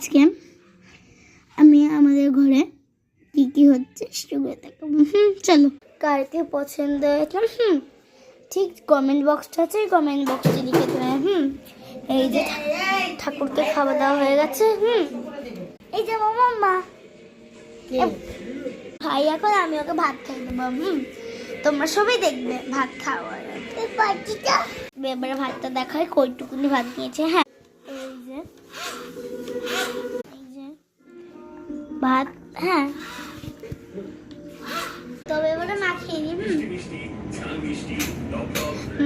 আজকে আমি আমাদের ঘরে কি কি হচ্ছে সেগুলো দেখাবো। চলো, কারকে পছন্দ হয়েছে ঠিক কমেন্ট বক্সটা আছে, কমেন্ট বক্সে লিখে দেবে। এই যে ঠাকুরকে খাওয়া দাওয়া হয়ে গেছে। এই যে মাম্মা ভাই, এখন আমি ওকে ভাত খাই দেবো। তোমরা সবাই দেখবে ভাত খাওয়ার। এবারে ভাতটা দেখায় কইটুকুনি ভাত নিয়েছে। হ্যাঁ, এই যে ভাত। হ্যাঁ, তবে এবারে মা খেয়ে নি।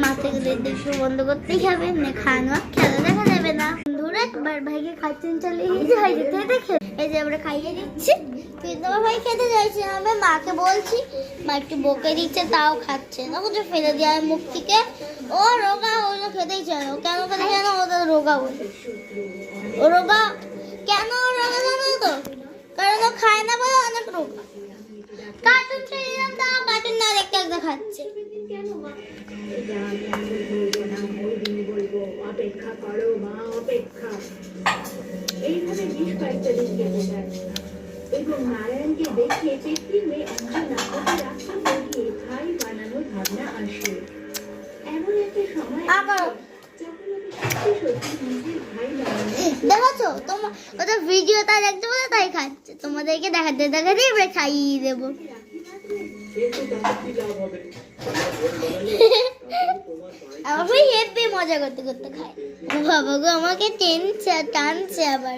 মাকে দেখে বন্ধ করতেই হবে, খাওয়ানো খেলা দেখা যাবে না। ধরে একবার ভাইকে খাইতে চালিয়ে ভাই যেতে দেখে এই যে আমরা খাইয়ে দিচ্ছি, কিন্তু আমার ভাই খেতে চাইছে না। আমি মাকে বলছি, মা একটু বকে দিচ্ছে, তাও খাচ্ছে না। কিছু ফেলে দেওয়ার মুখ থেকে ও রোগা হলো, খেতেই চায় না। কেন খেতে চায় না? ওদের রোগা বলে। ও রোগা কেন? রোগা জানো তো, কারণ ও খায় না বলে অনেক রোগা। কার্টুন ছেড়ে দিলাম, তাও কার্টুন না দেখতে একটা খাচ্ছে। অপেক্ষা করো মা, অপেক্ষা। এইভাবে বেশ কয়েকটা দিন কেটে যায় এবং নারায়ণকে দেখে পেট্রি মেয়ে অংশ না করতে রাখা করিয়ে ভাই বানানোর ভাবনা আসে। এমন একটা সময় দেখো তোমার ওটা ভিডিওটা দেখতে বলে তাই খাচ্ছে। তোমাদেরকে দেখাতে দেখাতে এবার খাইয়ে দেবো। আমার ভাই হেপি মজা করতে করতে খায়। বাবা গো, আমাকে টানছে আবার।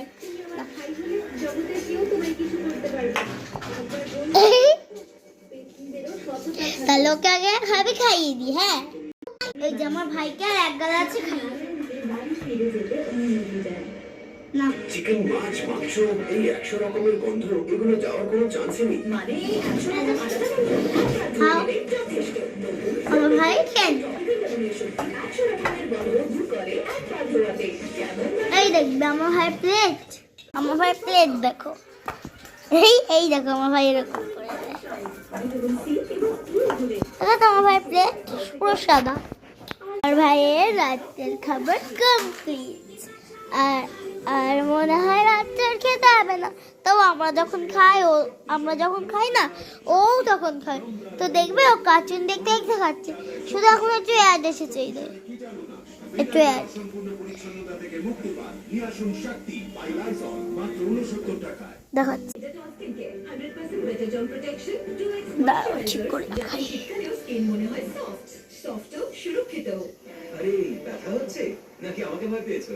তাহলে ওকে আগে খাবে, খাইয়ে দি। হ্যাঁ, এই যে আমার ভাইকে আর এক গালা আছে, খাইয়ে না। চিকেন, মাছ, মাংস, এই 100 রকমের গন্ধ, এগুলো যাওয়ার কোনো চান্সই নেই। মানে আমার ভাই কেন এই দেখবে আমার ভাই প্লেট। আমার ভাই প্লেট দেখো, এই দেখো আমার ভাই এরকম করে দেয়। আমার ভাই প্লেট পুরো সাদা। আমার ভাইয়ের রাতের খাবার কমপ্লিট। আর মনে হয় রাত্রের খেতে হবে না। তো আমরা যখন খাই না, ও তখন খায়। তো দেখবে ও কার্টুন দেখতে দেখতে খাচ্ছে। শুধু এখন একটু অ্যাড এসেছে, একটু অ্যাড দেখাচ্ছি। ঠিক করে দেখাই। আরে ব্যথা হচ্ছে নাকি আমাকে ভয় পেয়েছো?